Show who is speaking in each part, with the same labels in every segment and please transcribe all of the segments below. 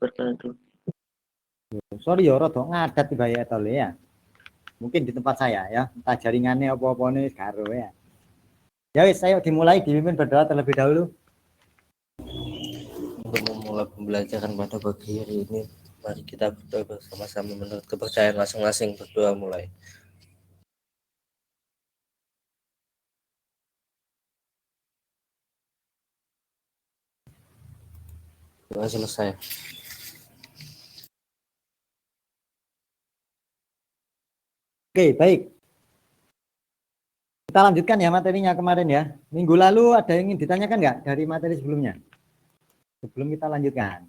Speaker 1: wabarakatuh.
Speaker 2: Sorry ya, rada ngadat tiba ya tole ya. Mungkin di tempat saya ya, entah jaringannya apa-apa nih karo ya. Ya wis, ayo dimulai, dipimpin berdoa terlebih dahulu.
Speaker 3: Untuk memulai pembelajaran pada pagi hari ini, mari kita berdoa bersama-sama menurut kepercayaan masing-masing. Berdoa mulai. Doa selesai.
Speaker 2: Oke, baik. Kita lanjutkan ya materinya kemarin ya. Minggu lalu ada yang ingin ditanyakan nggak dari materi sebelumnya? Sebelum kita lanjutkan.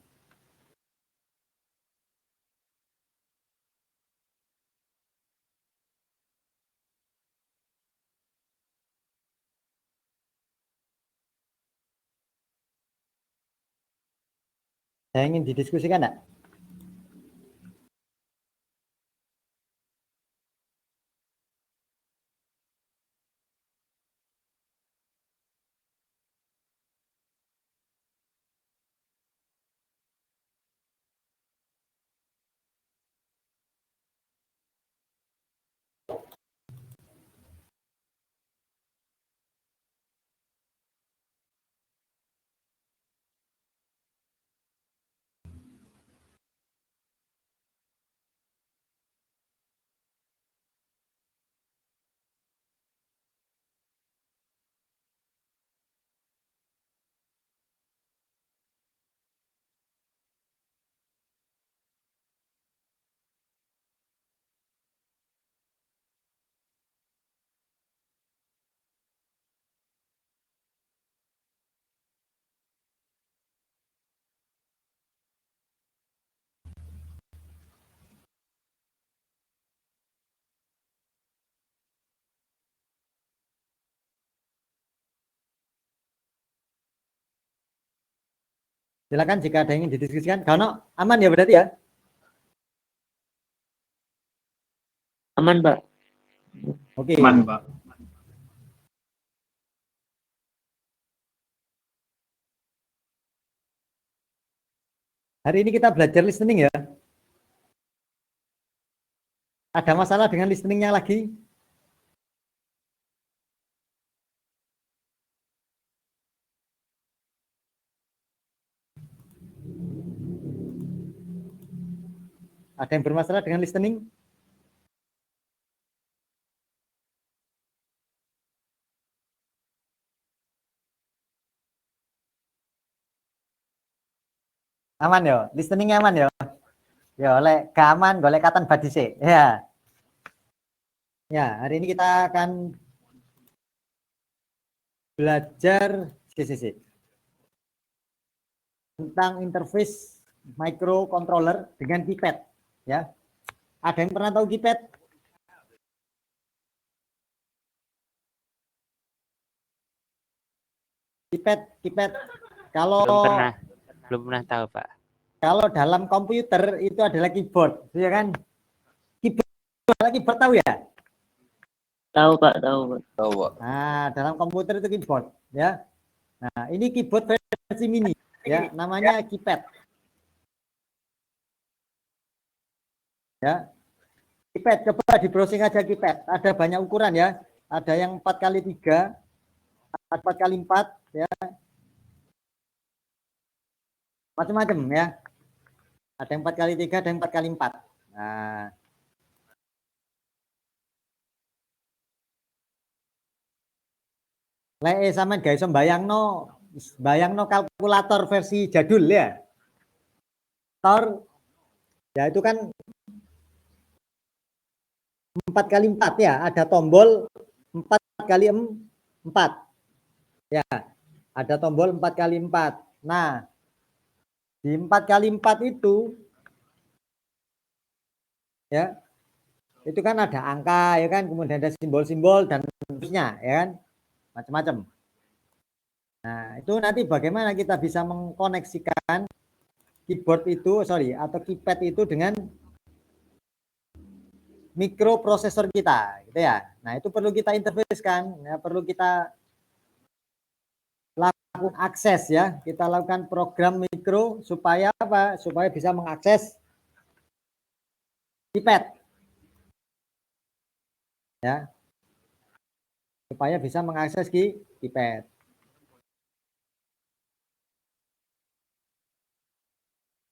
Speaker 2: Saya ingin didiskusikan nggak? Silakan jika ada yang ingin didiskusikan. Kalau aman ya berarti ya?
Speaker 1: Aman, Pak.
Speaker 2: Oke.
Speaker 4: Aman, Pak.
Speaker 2: Hari ini kita belajar listening ya. Ada masalah dengan listeningnya lagi? Ada yang bermasalah dengan listening? Aman ya, listeningnya aman ya. Ya, oleh keaman, golek katan badise. Ya. Ya, hari ini kita akan belajar tentang interface microcontroller dengan keypad. Ya, ada yang pernah tahu keypad? Keypad. Kalau
Speaker 5: belum pernah tahu, Pak.
Speaker 2: Kalau dalam komputer itu adalah keyboard, ya kan? Keyboard tahu ya?
Speaker 1: Tahu, Pak, tahu, Pak.
Speaker 3: Tahu, Pak.
Speaker 2: Nah, dalam komputer itu keyboard, ya. Nah, ini keyboard versi mini, ya, namanya keypad. Ya. Keypad, coba di browsing aja keypad. Ada banyak ukuran ya. Ada yang 4x3, 4x4, ya. Macam-macam ya. Ada yang 4x3, ada yang 4x4. Nah, sama guys, bayangno kalkulator versi jadul ya. Ya itu kan 4x4 ya, ada tombol 4x4. Ya, ada tombol 4x4. Nah, di 4x4 itu ya, itu kan ada angka ya kan, kemudian ada simbol-simbol dan terusnya ya kan, macam-macam. Nah, itu nanti bagaimana kita bisa mengkoneksikan keyboard itu, atau keypad itu dengan mikroprosesor kita, gitu ya. Nah, itu perlu kita interface kan, ya, perlu kita lakukan akses ya. Kita lakukan program mikro supaya apa? Supaya bisa mengakses keypad. Ya. Supaya bisa mengakses keypad.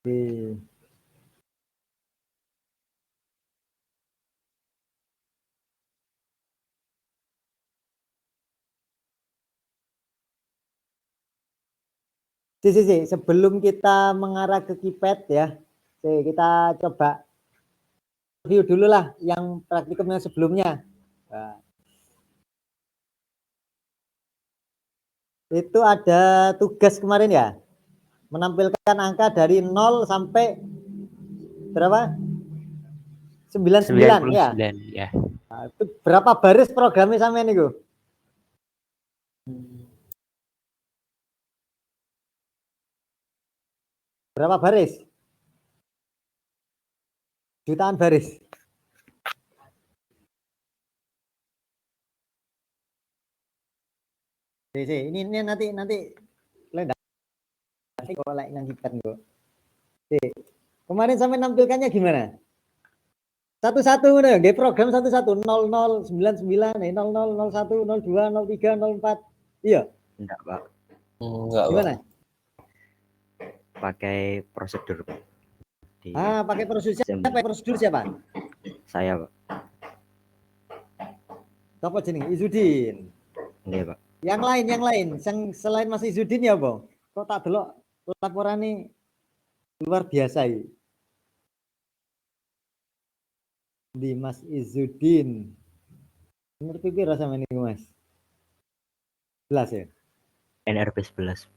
Speaker 2: Oke. Sebelum kita mengarah ke keypad ya, kita coba review dulu lah yang praktikum yang sebelumnya. Nah, itu ada tugas kemarin ya, menampilkan angka dari 0 sampai berapa? 99 ya.
Speaker 5: 99 ya.
Speaker 2: Nah, itu berapa baris programnya sampean niku? Berapa baris? Jutaan baris. Ini nanti oleh yang keypad kok. Kemarin sampai nampilkannya gimana? Satu-satu udah, gaya program satu-satu 0099 0001 02 03 04. Iya.
Speaker 4: Enggak, Pak.
Speaker 3: Enggak,
Speaker 2: Gimana?
Speaker 4: Pakai prosedur, Pak.
Speaker 2: Pakai prosedur siapa? Prosedur siapa?
Speaker 4: Saya, Pak.
Speaker 2: Siapa jeneng? Izudin.
Speaker 4: Iya, Pak.
Speaker 2: Yang lain, yang selain Mas Izudin ya, Bang. Kok tak delok laporan ini luar biasa ini. Di Mas Izudin. Ngerti pira sama ini, Mas? 11 ya?
Speaker 4: NRP 11.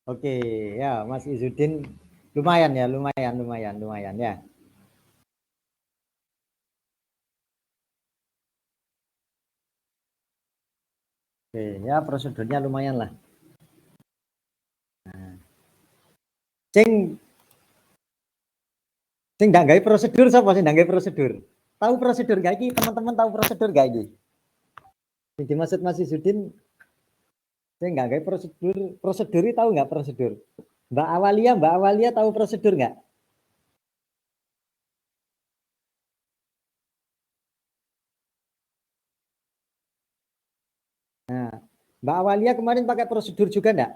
Speaker 2: Oke, ya Mas Izudin lumayan ya, lumayan ya. Oke, ya prosedurnya lumayan lah. Nah. Sing nggak gawe prosedur siapa sih nggak gawe prosedur? Tahu prosedur gak iki? Teman-teman tahu prosedur gak iki? Yang dimaksud Mas Izudin saya nggak gawe prosedur tahu nggak prosedur? Mbak Awalia tahu prosedur nggak? Nah, Mbak Awalia kemarin pakai prosedur juga enggak?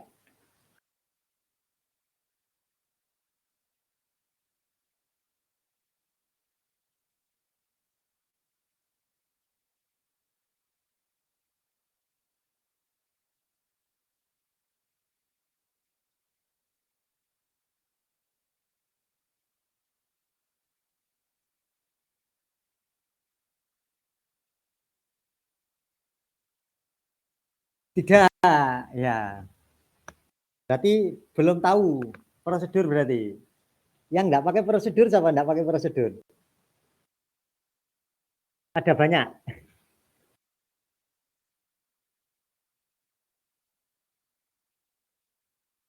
Speaker 2: Tidak, ya. Berarti belum tahu prosedur berarti. Yang enggak pakai prosedur siapa enggak pakai prosedur? Ada banyak.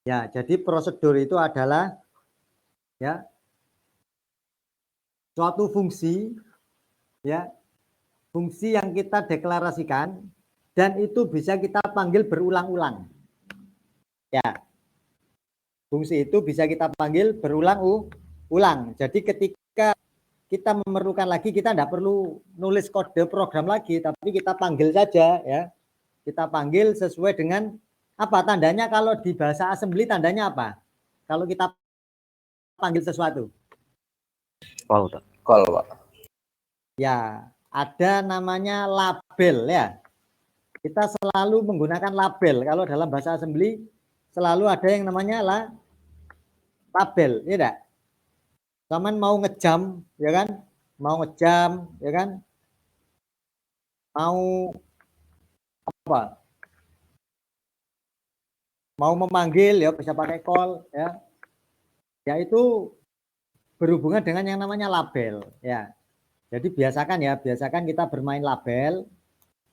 Speaker 2: Ya, jadi prosedur itu adalah ya suatu fungsi ya, fungsi yang kita deklarasikan dan itu bisa kita panggil berulang-ulang. Ya. Fungsi itu bisa kita panggil berulang-ulang. Jadi ketika kita memerlukan lagi, kita tidak perlu nulis kode program lagi, tapi kita panggil saja ya. Kita panggil sesuai dengan apa tandanya. Kalau di bahasa assembly tandanya apa? kalau kita panggil sesuatu?
Speaker 4: Call, Pak.
Speaker 3: Call, Pak.
Speaker 2: Ya, ada namanya label ya. Kita selalu menggunakan label. Kalau dalam bahasa assembly selalu ada yang namanya label, ya enggak? Cuman mau ngejam, ya kan? Mau ngejam, ya kan? Mau apa? Mau memanggil ya bisa pakai call ya. Ya itu berhubungan dengan yang namanya label ya. Jadi biasakan kita bermain label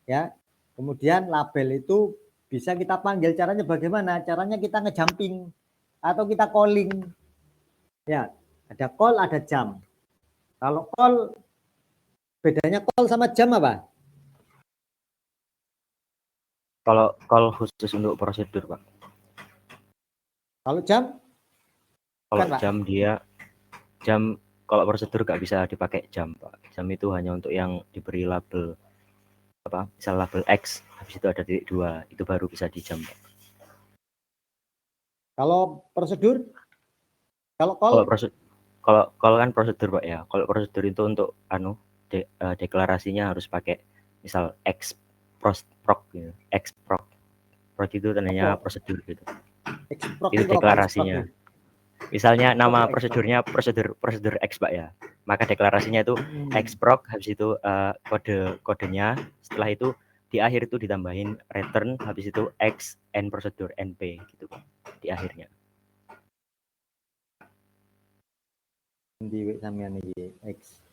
Speaker 2: ya. Kemudian label itu bisa kita panggil, caranya bagaimana? Caranya kita ngejumping atau kita calling. Ya, ada call, ada jump. Kalau call, bedanya call sama jump apa?
Speaker 4: Kalau call khusus untuk prosedur, Pak.
Speaker 2: Kalau jump?
Speaker 4: Kalau
Speaker 2: Bukan, Pak.
Speaker 4: jam kalau prosedur nggak bisa dipakai jam, Pak. Jam itu hanya untuk yang diberi label apa? Misal label X, habis itu ada titik 2, itu baru bisa di jam, Pak.
Speaker 2: Kalau prosedur? Kalau
Speaker 4: Kalau
Speaker 2: call?
Speaker 4: kalau kan prosedur, Pak ya. Kalau prosedur itu untuk deklarasinya harus pakai misal X proc gitu. X proc. Proc itu tandanya prosedur gitu.
Speaker 2: Exproc
Speaker 4: Itu
Speaker 2: apa?
Speaker 4: deklarasinya. Misalnya nama
Speaker 2: Exproc.
Speaker 4: prosedurnya prosedur X, Pak ya. Maka deklarasinya itu Xproc, habis itu kodenya, setelah itu di akhir itu ditambahin return, habis itu X n prosedur NP gitu, Pak. Di akhirnya.
Speaker 2: Di sampean iki X.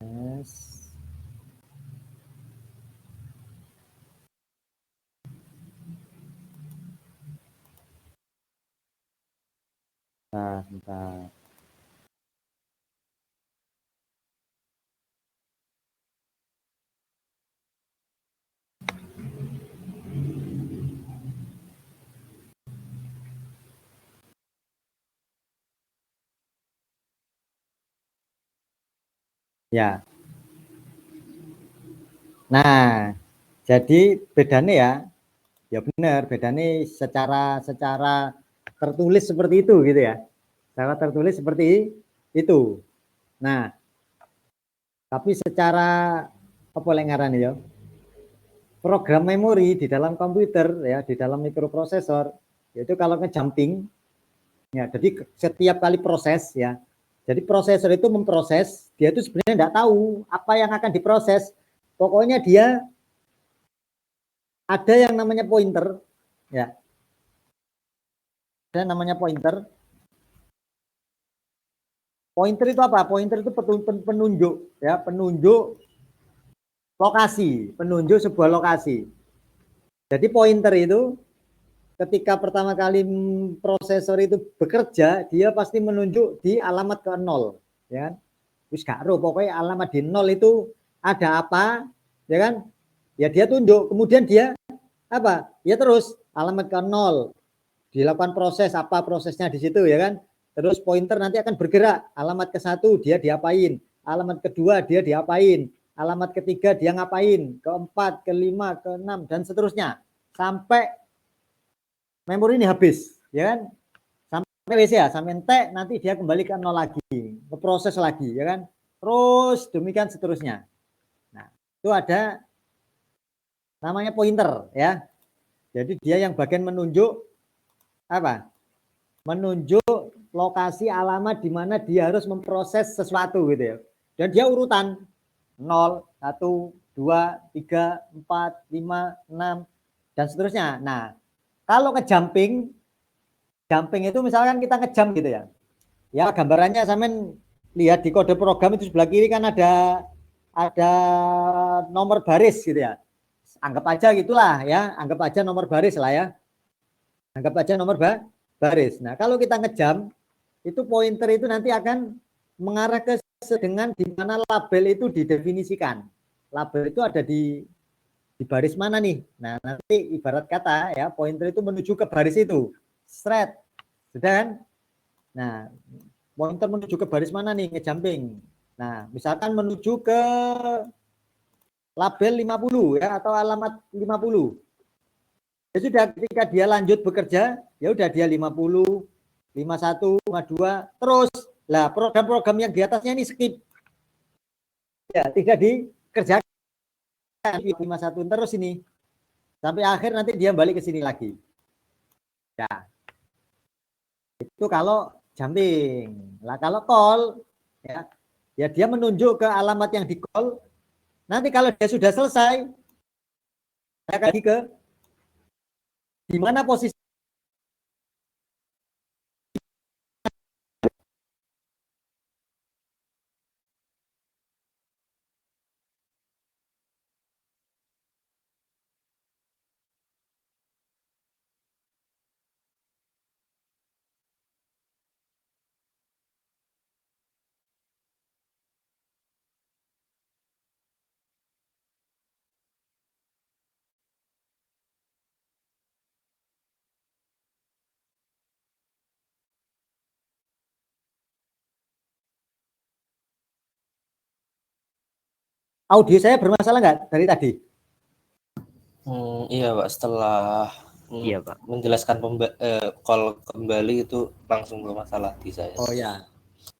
Speaker 2: Yes. Nah, sebentar. Ya. Nah, jadi bedanya ya benar, bedanya secara tertulis seperti itu gitu ya. Secara tertulis seperti itu. Nah, tapi secara apa lengaran ya? Program memori di dalam komputer ya, di dalam mikroprosesor, yaitu kalau ngejumping ya, jadi setiap kali proses ya. Jadi prosesor itu memproses, dia itu sebenarnya enggak tahu apa yang akan diproses. Pokoknya dia ada yang namanya pointer ya. Ada namanya pointer. Pointer itu apa? Pointer itu penunjuk ya, penunjuk lokasi, penunjuk sebuah lokasi. Jadi pointer itu ketika pertama kali prosesor itu bekerja, dia pasti menunjuk di alamat ke 0, ya kan? Terus gak roh, pokoknya alamat di 0 itu ada apa, ya kan? Ya dia tunjuk, kemudian dia apa? Ya terus alamat ke 0, dilakukan proses, apa prosesnya di situ, ya kan? Terus pointer nanti akan bergerak, alamat ke 1 dia diapain, alamat kedua dia diapain, alamat ketiga dia ngapain, keempat, kelima, keenam, dan seterusnya. Sampai memori ini habis, ya kan? Sampai WC ya, sampai entek, nanti dia kembali ke 0 lagi, ke proses lagi, ya kan? Terus demikian seterusnya. Nah, itu ada namanya pointer, ya. Jadi dia yang bagian menunjuk apa? Menunjuk lokasi alamat di mana dia harus memproses sesuatu gitu ya. Dan dia urutan 0, 1, 2, 3, 4, 5, 6 dan seterusnya. Nah, kalau jumping itu misalkan kita ngejam gitu ya. Ya gambarannya sampean lihat di kode program itu sebelah kiri kan ada nomor baris gitu ya. Anggap aja gitulah ya, anggap aja nomor baris lah ya. Anggap aja nomor baris. Nah, kalau kita ngejam itu pointer itu nanti akan mengarah ke dengan di mana label itu didefinisikan. Label itu ada di baris mana nih? Nah, nanti ibarat kata ya, pointer itu menuju ke baris itu. Thread. Sudah kan? Nah, pointer menuju ke baris mana nih ngejumping? Nah, misalkan menuju ke label 50 ya atau alamat 50. Ya sudah, ketika dia lanjut bekerja, ya udah dia 50, 51, 52, terus. Lah program-program yang di atasnya ini skip. Ya, tidak dikerjakan 51 terus ini. Sampai akhir nanti dia balik ke sini lagi. Ya. Itu kalau jumping. Lah kalau call ya dia menunjuk ke alamat yang di call. Nanti kalau dia sudah selesai, saya lagi ke di mana posisi audio saya bermasalah nggak dari tadi?
Speaker 3: Iya Pak, setelah
Speaker 4: Iya, Pak.
Speaker 3: menjelaskan call kembali itu langsung bermasalah di saya.
Speaker 2: Oh ya.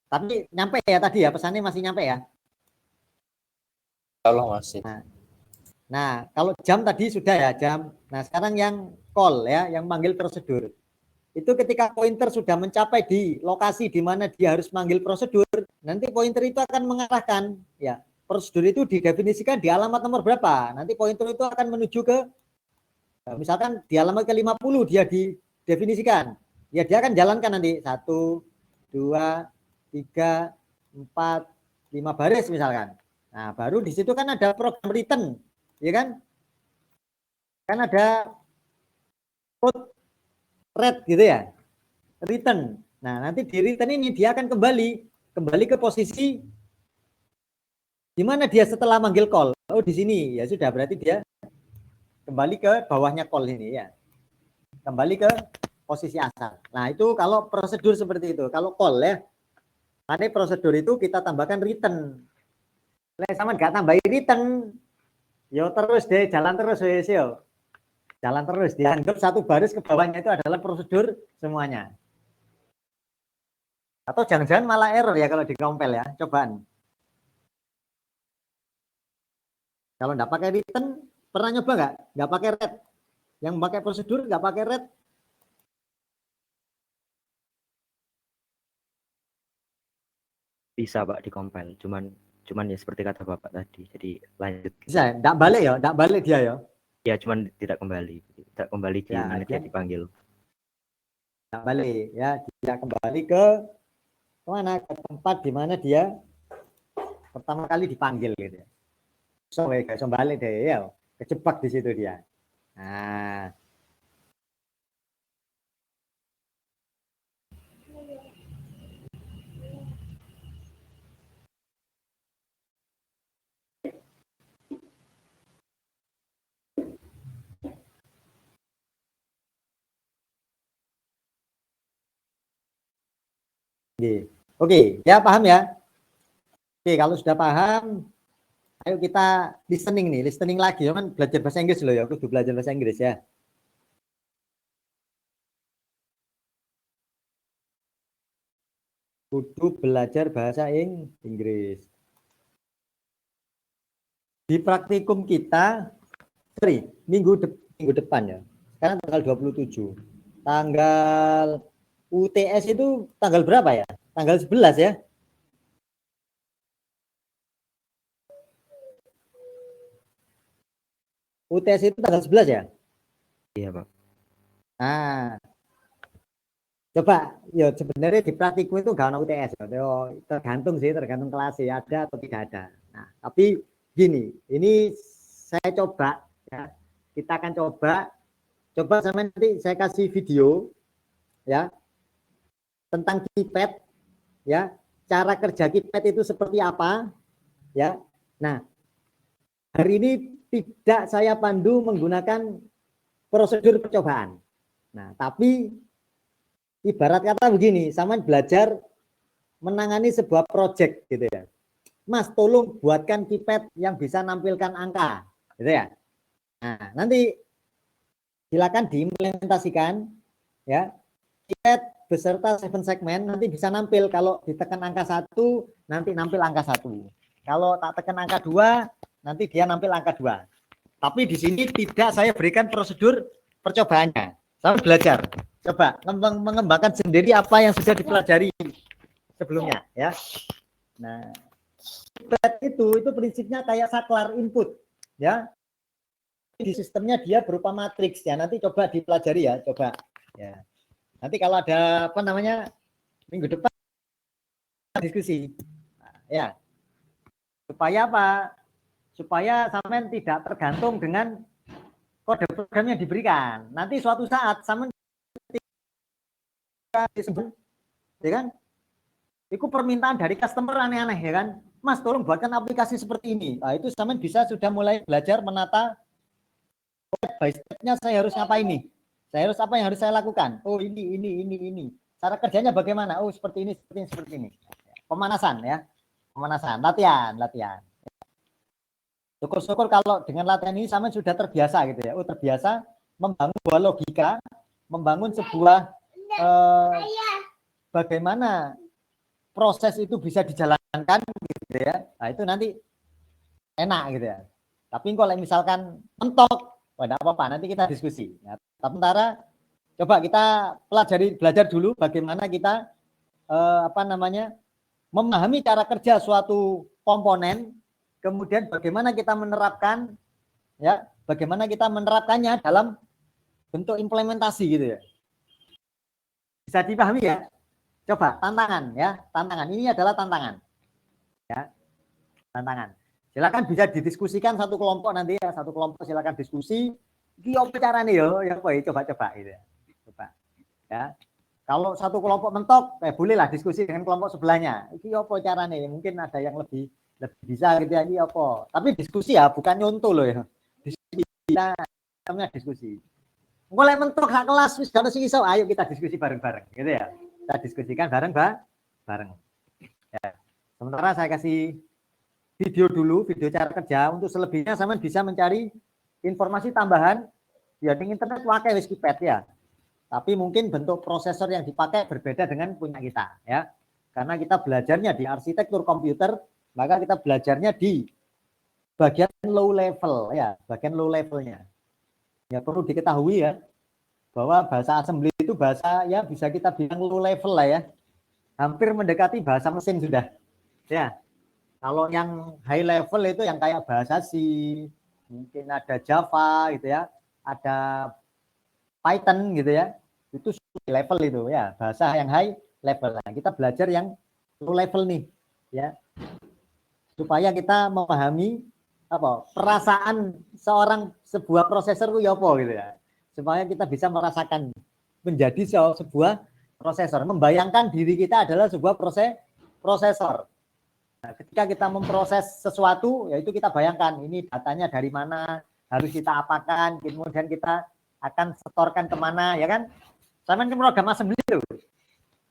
Speaker 2: Tapi nyampe ya tadi ya, pesannya masih nyampe ya.
Speaker 3: Kalau masih.
Speaker 2: Nah, kalau jam tadi sudah ya jam. Nah, sekarang yang call ya, yang manggil prosedur. Itu ketika pointer sudah mencapai di lokasi di mana dia harus manggil prosedur, nanti pointer itu akan mengarahkan ya. Prosedur itu didefinisikan di alamat nomor berapa. Nanti pointer itu akan menuju ke misalkan di alamat ke-50 dia didefinisikan. Ya dia akan jalankan nanti 1, 2, 3, 4, 5 baris misalkan. Nah, baru di situ kan ada program return, ya kan? Kan ada code red gitu ya. Return. Nah, nanti di return ini dia akan kembali ke posisi di mana dia setelah manggil call. Oh, di sini. Ya sudah, berarti dia kembali ke bawahnya call ini ya. Kembali ke posisi asal. Nah, itu kalau prosedur seperti itu. Kalau call ya. Nanti prosedur itu kita tambahkan return. Nah, sama nggak tambahin return. Yo terus deh, jalan terus yo. Jalan terus. Dianggap satu baris ke bawahnya itu adalah prosedur semuanya. Atau jangan-jangan malah error ya kalau di compile ya. Cobaan. Kalau nggak pakai return, pernah nyoba nggak? Nggak pakai red. Yang pakai prosedur nggak pakai red.
Speaker 4: Bisa Pak di compile, cuman ya seperti kata Bapak tadi. Jadi lanjut.
Speaker 2: Bisa, nggak balik ya, nggak balik dia ya.
Speaker 4: Ya cuman tidak kembali di
Speaker 2: Ya,
Speaker 4: mana dia dipanggil.
Speaker 2: Nggak balik ya, dia kembali ke mana? Ke tempat di mana dia pertama kali dipanggil gitu ya. So, guys, balik deh ya, kejebak di situ dia. Nah, oke, ya paham ya. Oke, kalau sudah paham, ayo kita listening lagi. Ya kan belajar bahasa Inggris loh ya, aku belajar bahasa Inggris ya. Kudu belajar bahasa Inggris. Di praktikum kita, minggu depan ya. Sekarang tanggal 27. Tanggal UTS itu tanggal berapa ya? Tanggal 11 ya. UTS itu tanggal 11 ya?
Speaker 4: Iya Pak.
Speaker 2: Nah, coba ya sebenarnya di praktikum itu nggak ada UTS ya. Tergantung kelas ya, ada atau tidak ada. Nah, tapi gini, ini saya coba ya, kita akan coba sampai nanti saya kasih video ya tentang keypad ya, cara kerja keypad itu seperti apa ya. Nah, hari ini tidak saya pandu menggunakan prosedur percobaan. Nah, tapi ibarat kata begini, sama belajar menangani sebuah proyek gitu ya. Mas, tolong buatkan keypad yang bisa nampilkan angka, gitu ya. Nah, nanti silakan diimplementasikan ya. Tiket beserta 7 segmen nanti bisa nampil kalau ditekan angka 1 nanti nampil angka 1. Kalau tak tekan angka 2 nanti dia nampil angka 2. Tapi di sini tidak saya berikan prosedur percobaannya. Saya belajar. Coba mengembangkan sendiri apa yang sudah dipelajari sebelumnya ya. Nah, itu prinsipnya kayak saklar input ya. Di sistemnya dia berupa matriks ya. Nanti coba dipelajari ya, coba ya. Nanti kalau ada apa namanya minggu depan diskusi ya, supaya apa? Supaya sampean tidak tergantung dengan kode program yang diberikan. Nanti suatu saat sampean disebut, ya kan? Itu permintaan dari customer aneh-aneh ya kan? Mas, tolong buatkan aplikasi seperti ini. Nah, itu sampean bisa sudah mulai belajar menata step by step-nya. Saya harus ngapain nih? Saya harus apa yang harus saya lakukan? Oh, ini. Cara kerjanya bagaimana? Oh, seperti ini. Pemanasan ya. Pemanasan, latihan. Syukur-syukur kalau dengan latihan ini sama sudah terbiasa gitu ya. Oh, terbiasa membangun sebuah logika, membangun sebuah bagaimana proses itu bisa dijalankan gitu ya. Nah, itu nanti enak gitu ya. Tapi kalau misalkan mentok, tidak apa-apa, nanti kita diskusi. Nah, sementara coba kita belajar dulu bagaimana kita memahami cara kerja suatu komponen, kemudian bagaimana kita menerapkan ya, bagaimana kita menerapkannya dalam bentuk implementasi gitu ya. Bisa dipahami ya? Coba tantangan ya, tantangan ini adalah tantangan. Ya. Tantangan. Silakan bisa didiskusikan satu kelompok nanti ya, satu kelompok silakan diskusi. Iki opo carane yo, ya coba gitu ya. Coba. Ya. Kalau satu kelompok mentok, bolehlah diskusi dengan kelompok sebelahnya. Iki opo carane? Mungkin ada yang lebih bisa gitu ya, iki opo. Tapi diskusi ya, bukan nyontoh loh ya. Diskusi namanya diskusi. Mulai mentok hak kelas wis kalau sing iso, ayo kita diskusi bareng-bareng gitu ya. Kita diskusikan bareng. Ya. Sementara saya kasih video dulu, video cara kerja. Untuk selebihnya sama bisa mencari informasi tambahan ya di internet pakai wis kipet ya. Tapi mungkin bentuk prosesor yang dipakai berbeda dengan punya kita ya. Karena kita belajarnya di arsitektur komputer, maka kita belajarnya di bagian low level ya, bagian low levelnya. Ya perlu diketahui ya bahwa bahasa assembly itu bahasa ya bisa kita bilang low level lah ya. Hampir mendekati bahasa mesin sudah. Ya. Kalau yang high level itu yang kayak bahasa C, mungkin ada Java gitu ya, ada Python gitu ya, itu level itu ya, bahasa yang high level. Nah, kita belajar yang low level nih, ya, supaya kita memahami apa perasaan sebuah prosesor itu ya apa gitu ya, supaya kita bisa merasakan menjadi sebuah prosesor, membayangkan diri kita adalah sebuah prosesor. Nah, ketika kita memproses sesuatu, yaitu kita bayangkan ini datanya dari mana, harus kita apakan, kemudian kita akan setorkan kemana, ya kan? Sama kan program assembly itu.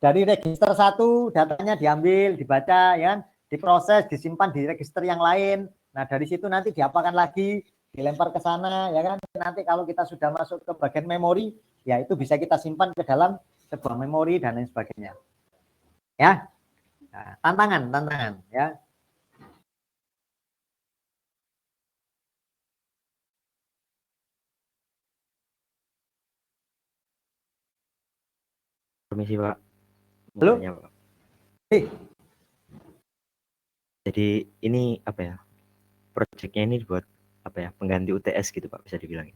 Speaker 2: Dari register 1, datanya diambil, dibaca, ya kan? Diproses, disimpan di register yang lain. Nah, dari situ nanti diapakan lagi, dilempar ke sana, ya kan? Nanti kalau kita sudah masuk ke bagian memori, ya itu bisa kita simpan ke dalam sebuah memori dan lain sebagainya. Ya. Nah, tantangan ya.
Speaker 4: Permisi Pak.
Speaker 2: Halo?
Speaker 4: Tanya, Pak.
Speaker 2: Jadi
Speaker 4: ini apa ya? Proyeknya ini buat apa ya? Pengganti UTS gitu Pak, bisa dibilang.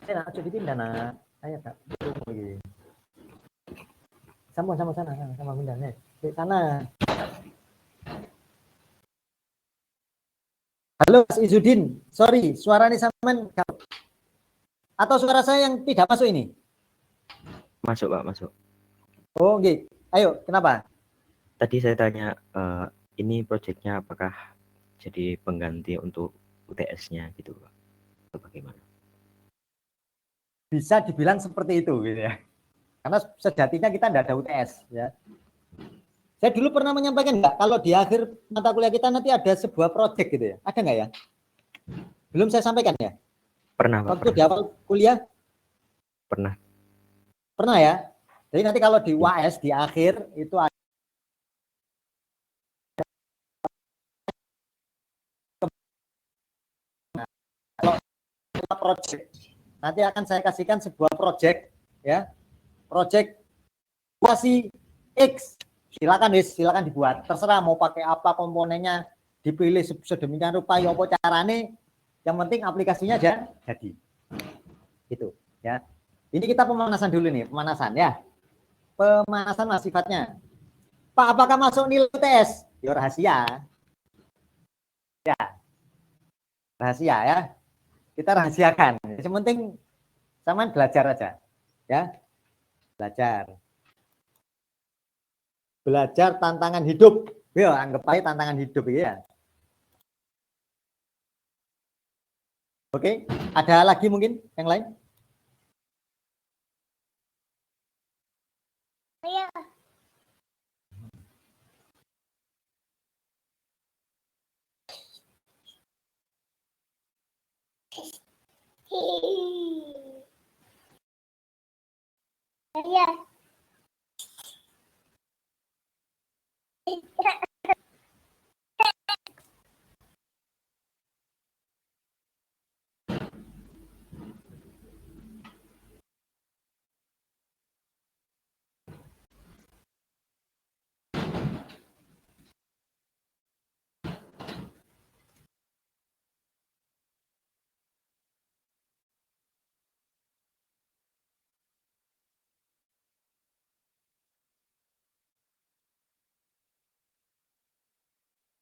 Speaker 2: saya nak cuci pindah nak. Ayo Kak. Sama sana, sama pindahnya. Di sana. Halo Mas Izudin, sorry, suara ini sampean atau suara saya yang tidak masuk ini?
Speaker 4: Masuk Pak, masuk.
Speaker 2: Oh, oke. Ayo, kenapa?
Speaker 4: Tadi saya tanya, ini proyeknya apakah jadi pengganti untuk UTS-nya gitu Pak? Atau bagaimana?
Speaker 2: bisa dibilang seperti itu gitu ya. Karena sejatinya kita tidak ada UTS ya. Saya dulu pernah menyampaikan enggak kalau di akhir mata kuliah kita nanti ada sebuah proyek gitu ya. Ada enggak ya? Belum saya sampaikan ya.
Speaker 4: Pernah, Pak.
Speaker 2: Waktu di awal kuliah
Speaker 4: Pernah.
Speaker 2: pernah ya. Jadi nanti kalau di UAS di akhir itu ada proyek. Nanti akan saya kasihkan sebuah proyek ya. Proyek masih X. Silakan dibuat. Terserah mau pakai apa komponennya, dipilih sedemikian rupa ya apa carane. Yang penting aplikasinya jadi. Gitu ya. Ini kita pemanasan dulu nih, pemanasan ya. Pemanasan lah sifatnya. Pak, apakah masuk nilai tes? Ya rahasia. Ya. Rahasia ya. Kita rahasiakan. Yang penting sama belajar aja. Ya. Belajar. Belajar tantangan hidup. Ya, anggap aja tantangan hidup ya. Oke, ada lagi mungkin yang lain?
Speaker 6: Iya. Iya.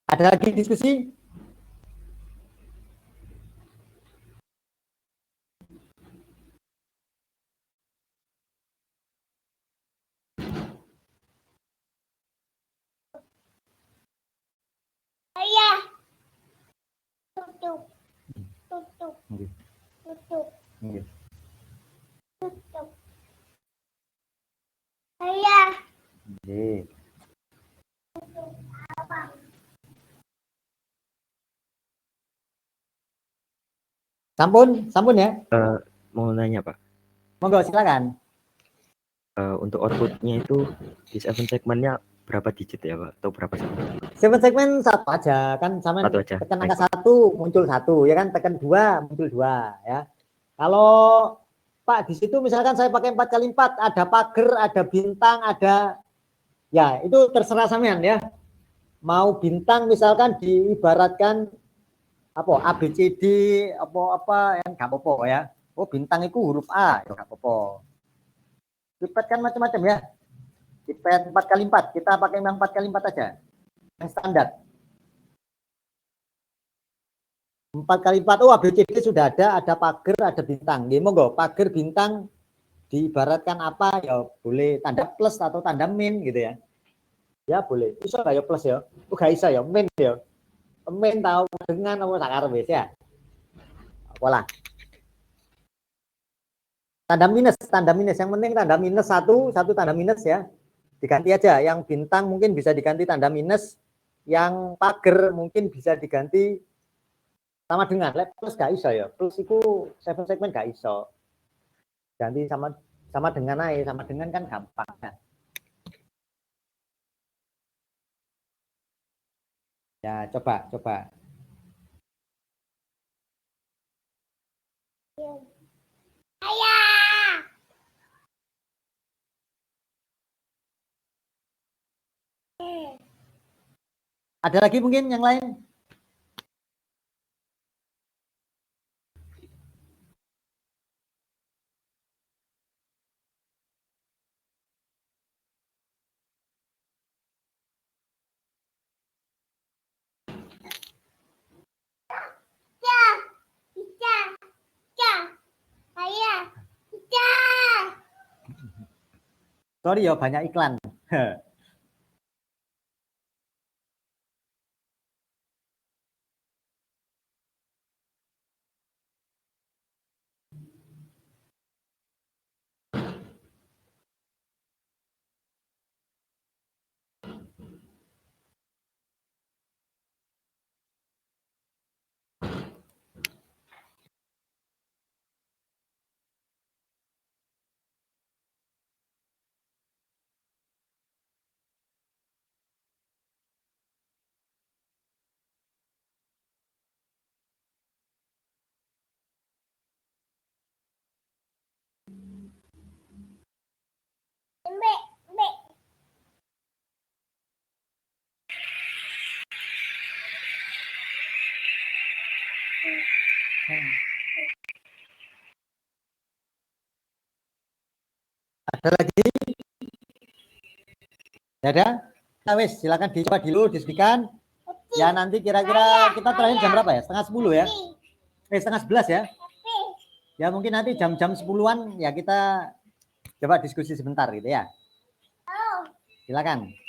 Speaker 2: Ada lagi diskusi?
Speaker 6: Iya. Tutup. Tutup.
Speaker 2: Oke.
Speaker 6: Tutup.
Speaker 2: Oke.
Speaker 6: Tutup. Iya.
Speaker 2: Oke. Sampun ya.
Speaker 4: Mau nanya, Pak.
Speaker 2: Monggo silakan.
Speaker 4: Untuk outputnya itu di 7 segmennya berapa digit ya, Pak? Atau berapa segmen?
Speaker 2: 7 segmen satu aja kan, sama
Speaker 4: Satu aja.
Speaker 2: tekan
Speaker 4: Baik,
Speaker 2: angka 1 muncul 1 ya kan, tekan 2 muncul 2 ya. Kalau Pak di situ misalkan saya pakai 4x4, ada pagar, ada bintang, ada ya itu terserah sampean ya. Mau bintang misalkan diibaratkan apa ABCD apa yang nggak apa-apa ya. Oh bintang itu huruf A ya nggak apa-apa. Pipet kan macam-macam ya. Pipet 4x4, kita pakai yang 4x4 aja. Yang standar. 4x4, oh ABCD sudah ada pagar, ada bintang. Gini monggo, pagar bintang diibaratkan apa ya boleh tanda plus atau tanda min gitu ya. Ya boleh. Bisa nggak ya plus ya? Oh nggak bisa ya, min ya. Min tahu dengan apa sakar wis ya. Apalah. Tanda minus. Yang penting tanda minus satu tanda minus ya. Diganti aja. Yang bintang mungkin bisa diganti tanda minus. Yang pagar mungkin bisa diganti sama dengan. Plus gak iso ya. Plus itu 7 segmen gak iso. Ganti sama dengan aja. Sama dengan kan gampang. Ya coba.
Speaker 6: Ayah.
Speaker 2: Ada lagi mungkin yang lain?
Speaker 6: Ayah. Bisa.
Speaker 2: Sorry ya banyak iklan. Ada lagi? Ya ada? Nah, wes, silakan dicoba dulu, diskusikan. Ya nanti kira-kira kita terakhir jam berapa ya? Setengah 10 ya? Setengah 11 ya? Ya mungkin nanti jam-jam 10-an ya kita coba diskusi sebentar gitu ya. Silakan.